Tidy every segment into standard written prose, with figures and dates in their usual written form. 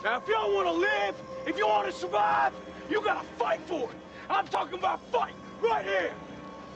Now, if y'all want to live, if you want to survive, you gotta fight for it. I'm talking about fight right here,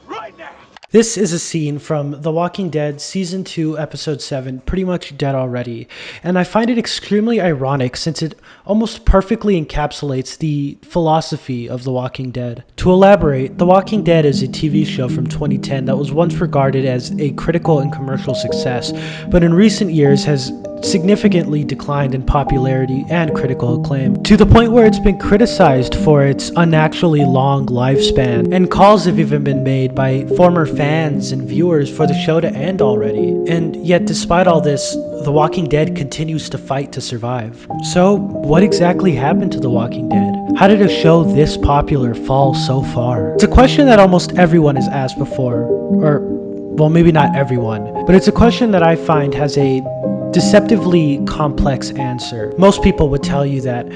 right now. This is a scene from The Walking Dead Season 2, Episode 7, Pretty Much Dead Already, and I find it extremely ironic since it almost perfectly encapsulates the philosophy of The Walking Dead. To elaborate, The Walking Dead is a TV show from 2010 that was once regarded as a critical and commercial success, but in recent years has significantly declined in popularity and critical acclaim, to the point where it's been criticized for its unnaturally long lifespan, and calls have even been made by former fans and viewers for the show to end already. And yet, despite all this, The Walking Dead continues to fight to survive. So, what exactly happened to The Walking Dead? How did a show this popular fall so far? It's a question that almost everyone has asked before, or, well, maybe not everyone, but it's a question that I find has a deceptively complex answer. Most people would tell you that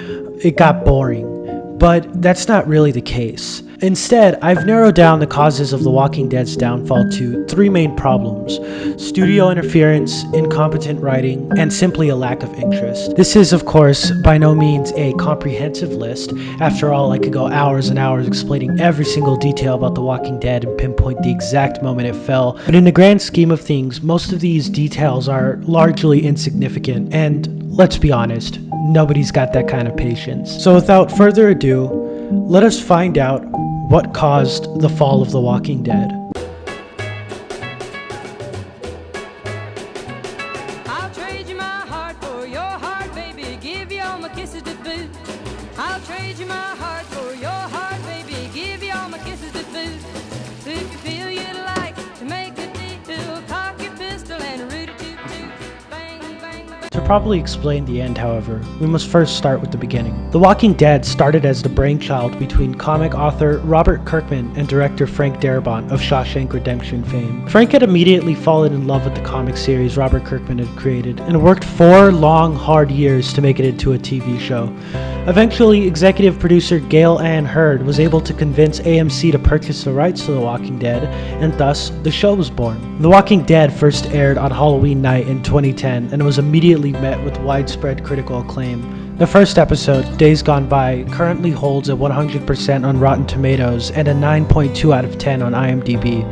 it got boring, but that's not really the case. Instead, I've narrowed down the causes of The Walking Dead's downfall to three main problems: studio interference, incompetent writing, and simply a lack of interest. This is, of course, by no means a comprehensive list. After all, I could go hours and hours explaining every single detail about The Walking Dead and pinpoint the exact moment it fell. But in the grand scheme of things, most of these details are largely insignificant, and let's be honest, nobody's got that kind of patience. So without further ado, let us find out what caused the fall of The Walking Dead. I'll trade you my heart for your heart, baby. Give you all my kisses to boot. I'll trade you my heart for your heart, baby. Give you all my kisses to boot. So if you feel you'd like to make a deal, cock your pistol and root it toot toot. Bang, bang, bang. To properly explain the end, however, we must first start with the beginning. The Walking Dead started as the brainchild between comic author Robert Kirkman and director Frank Darabont of Shawshank Redemption fame. Frank had immediately fallen in love with the comic series Robert Kirkman had created, and worked 4 long, hard years to make it into a TV show. Eventually, executive producer Gail Ann Hurd was able to convince AMC to purchase the rights to The Walking Dead, and thus, the show was born. The Walking Dead first aired on Halloween night in 2010, and was immediately met with widespread critical acclaim. The first episode, Days Gone By, currently holds a 100% on Rotten Tomatoes and a 9.2 out of 10 on IMDb.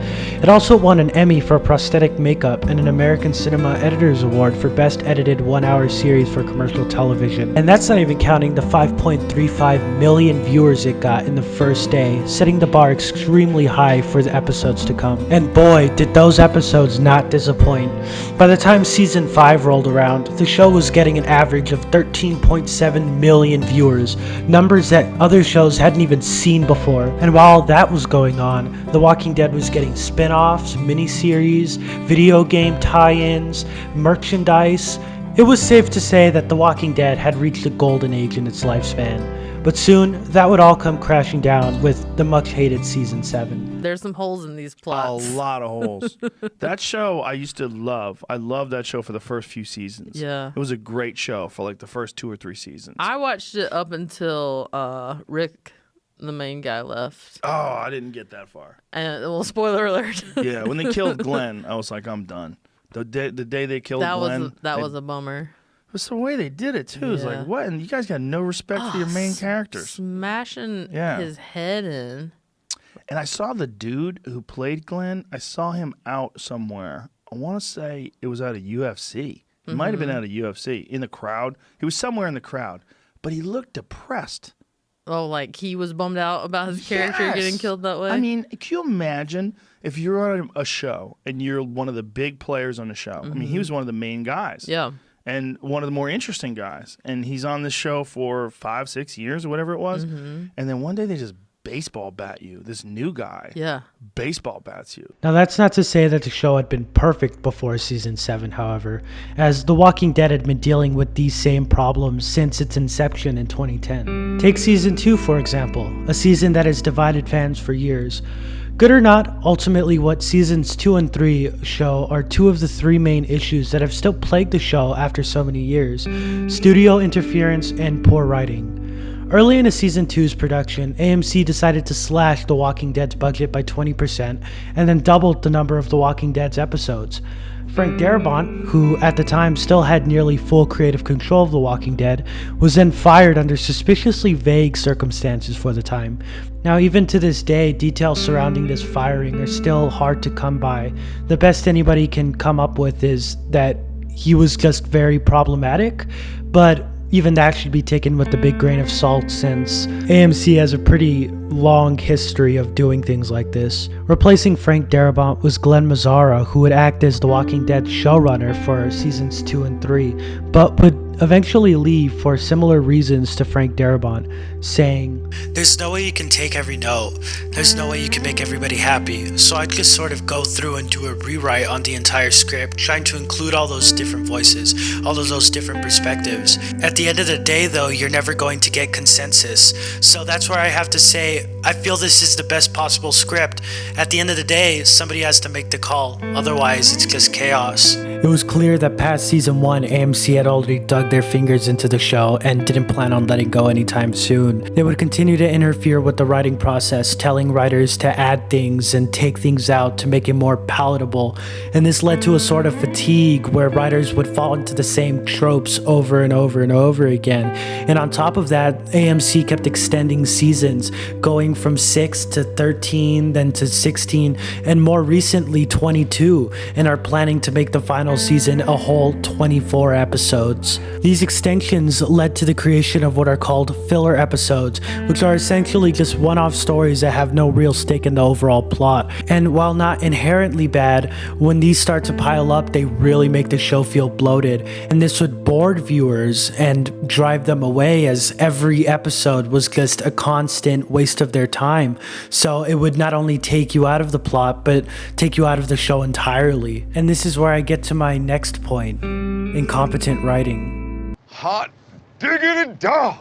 It also won an Emmy for prosthetic makeup and an American Cinema Editors Award for Best Edited 1-Hour Series for Commercial Television. And that's not even counting the 5.35 million viewers it got in the first day, setting the bar extremely high for the episodes to come. And boy, did those episodes not disappoint. By the time Season 5 rolled around, the show was getting an average of 13.7 million viewers, numbers that other shows hadn't even seen before. And while that was going on, The Walking Dead was getting spin-offs, miniseries, video game tie-ins, merchandise. It was safe to say that The Walking Dead had reached a golden age in its lifespan. But soon, that would all come crashing down with the much-hated Season 7. There's some holes in these A plots. lot of holes. That show I used to love. I loved that show for the first few seasons. Yeah. It was a great show for like the first 2 or 3 seasons. I watched it up until Rick, the main guy, left. Oh, I didn't get that far. And well, spoiler alert. Yeah, when they killed Glenn, I was like, I'm done. The day they killed Glenn. that was a bummer. It was the way they did it too. It was Yeah. like, what? And you guys got no respect for your main characters. Smashing Yeah. his head in. And I saw the dude who played Glenn. I saw him out somewhere. I want to say it was out of UFC. It might have been out of UFC in the crowd. He was somewhere in the crowd, but he looked depressed. Oh, like he was bummed out about his character Yes. getting killed that way? I mean, can you imagine if you're on a show and you're one of the big players on the show? I mean, he was one of the main guys. yeah. And one of the more interesting guys. And he's on this show for 5, 6 years or whatever it was. And then one day they just baseball bat you. This new guy Yeah. baseball bats you. Now, that's not to say that the show had been perfect before Season 7, however, as The Walking Dead had been dealing with these same problems since its inception in 2010. Take Season 2, for example, a season that has divided fans for years. Good or not, ultimately what Seasons 2 and 3 show are 2 of the 3 main issues that have still plagued the show after so many years: studio interference and poor writing. Early into Season 2's production, AMC decided to slash The Walking Dead's budget by 20% and then doubled the number of The Walking Dead's episodes. Frank Darabont, who at the time still had nearly full creative control of The Walking Dead, was then fired under suspiciously vague circumstances for the time. Now, even to this day, details surrounding this firing are still hard to come by. The best anybody can come up with is that he was just very problematic, but even that should be taken with a big grain of salt since AMC has a pretty long history of doing things like this. Replacing Frank Darabont was Glenn Mazzara, who would act as The Walking Dead showrunner for seasons 2 and 3, but would eventually leave for similar reasons to Frank Darabont, saying, "There's no way you can take every note. There's no way you can make everybody happy. So I'd just sort of go through and do a rewrite on the entire script, trying to include all those different voices, all of those different perspectives. At the end of the day, though, you're never going to get consensus. So that's where I have to say, I feel this is the best possible script. At the end of the day, somebody has to make the call. Otherwise, it's just chaos." It was clear that past season 1, AMC had already dug their fingers into the show and didn't plan on letting go anytime soon. They would continue to interfere with the writing process, telling writers to add things and take things out to make it more palatable, and this led to a sort of fatigue where writers would fall into the same tropes over and over and over again. And on top of that, AMC kept extending seasons, going from 6 to 13, then to 16, and more recently 22, and are planning to make the final season a whole 24 episodes. These extensions led to the creation of what are called filler episodes, which are essentially just one-off stories that have no real stake in the overall plot. And while not inherently bad, when these start to pile up, they really make the show feel bloated, and this would bore viewers and drive them away, as every episode was just a constant waste of their time. So it would not only take you out of the plot, but take you out of the show entirely. And this is where I get to my next point: incompetent writing. Hot diggity dog!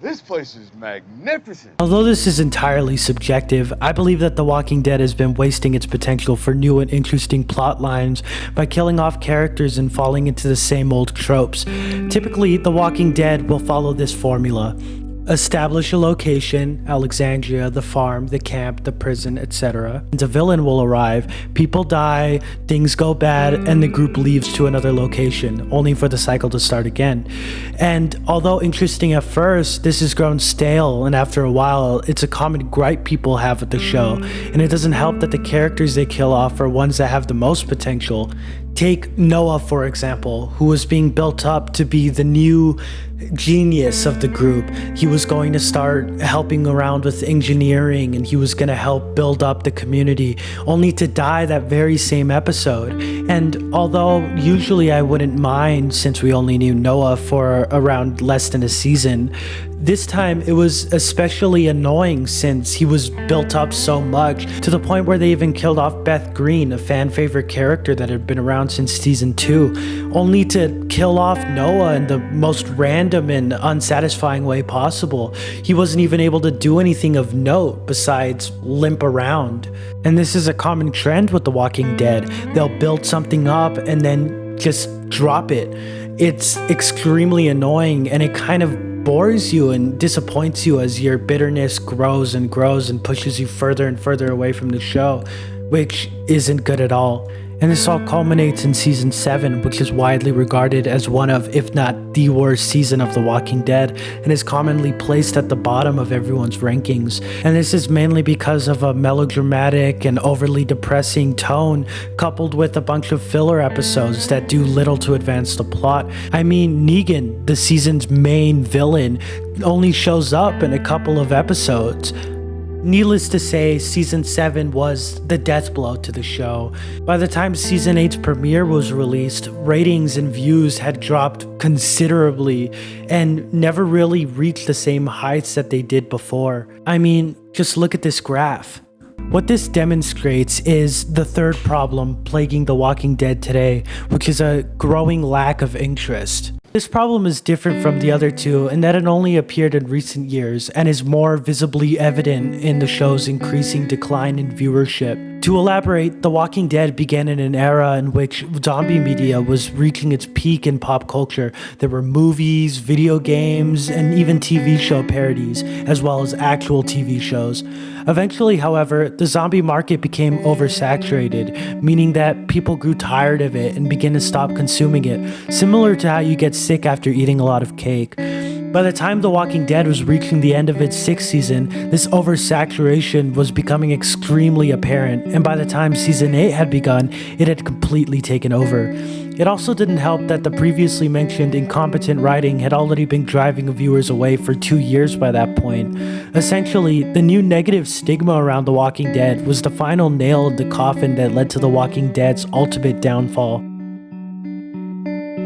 This place is magnificent. Although this is entirely subjective, I believe that The Walking Dead has been wasting its potential for new and interesting plot lines by killing off characters and falling into the same old tropes. Typically, The Walking Dead will follow this formula. Establish a location, Alexandria, the farm, the camp, the prison, etc. And a villain will arrive, people die, things go bad, and the group leaves to another location, only for the cycle to start again. And although interesting at first, this has grown stale, and after a while, it's a common gripe people have with the show, and it doesn't help that the characters they kill off are ones that have the most potential. Take Noah, for example, who was being built up to be the new genius of the group. He was going to start helping around with engineering, and he was going to help build up the community, only to die that very same episode. And although usually I wouldn't mind, since we only knew Noah for around less than a season, this time it was especially annoying since he was built up so much, to the point where they even killed off Beth Green, a fan favorite character that had been around since season 2, only to kill off Noah in the most random and unsatisfying way possible. He wasn't even able to do anything of note besides limp around. And this is a common trend with The Walking Dead. They'll build something up and then just drop it. It's extremely annoying, and it kind of bores you and disappoints you as your bitterness grows and grows and pushes you further and further away from the show, which isn't good at all. And this all culminates in season 7, which is widely regarded as one of, if not the worst season of The Walking Dead, and is commonly placed at the bottom of everyone's rankings. And this is mainly because of a melodramatic and overly depressing tone, coupled with a bunch of filler episodes that do little to advance the plot. I mean, Negan, the season's main villain, only shows up in a couple of episodes. Needless to say, season 7 was the death blow to the show. By the time season 8's premiere was released, ratings and views had dropped considerably and never really reached the same heights that they did before. I mean, just look at this graph. What this demonstrates is the third problem plaguing The Walking Dead today, which is a growing lack of interest. This problem is different from the other two in that it only appeared in recent years and is more visibly evident in the show's increasing decline in viewership. To elaborate, The Walking Dead began in an era in which zombie media was reaching its peak in pop culture. There were movies, video games, and even TV show parodies, as well as actual TV shows. Eventually, however, the zombie market became oversaturated, meaning that people grew tired of it and began to stop consuming it, similar to how you get sick after eating a lot of cake. By the time The Walking Dead was reaching the end of its 6th season, this oversaturation was becoming extremely apparent, and by the time season 8 had begun, it had completely taken over. It also didn't help that the previously mentioned incompetent writing had already been driving viewers away for 2 years by that point. Essentially, the new negative stigma around The Walking Dead was the final nail in the coffin that led to The Walking Dead's ultimate downfall.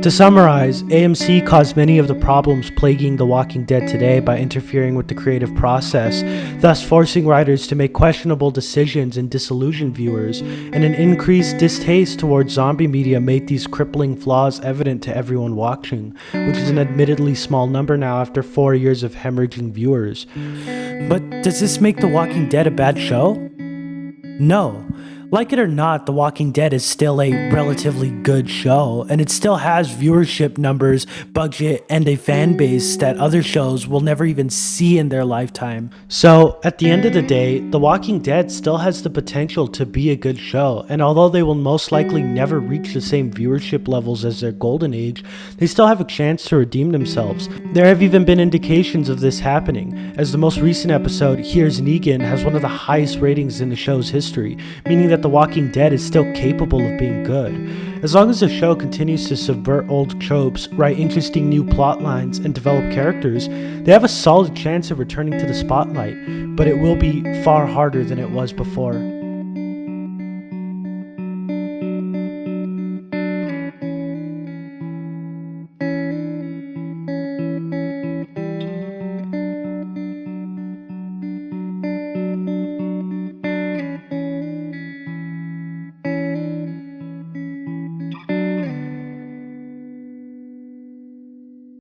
To summarize, AMC caused many of the problems plaguing The Walking Dead today by interfering with the creative process, thus forcing writers to make questionable decisions and disillusion viewers, and an increased distaste towards zombie media made these crippling flaws evident to everyone watching, which is an admittedly small number now after 4 years of hemorrhaging viewers. But does this make The Walking Dead a bad show? No. Like it or not, The Walking Dead is still a relatively good show, and it still has viewership numbers, budget, and a fan base that other shows will never even see in their lifetime. So, at the end of the day, The Walking Dead still has the potential to be a good show, and although they will most likely never reach the same viewership levels as their golden age, they still have a chance to redeem themselves. There have even been indications of this happening, as the most recent episode, Here's Negan, has one of the highest ratings in the show's history, meaning that The Walking Dead is still capable of being good. As long as the show continues to subvert old tropes, write interesting new plot lines, and develop characters, they have a solid chance of returning to the spotlight, but it will be far harder than it was before.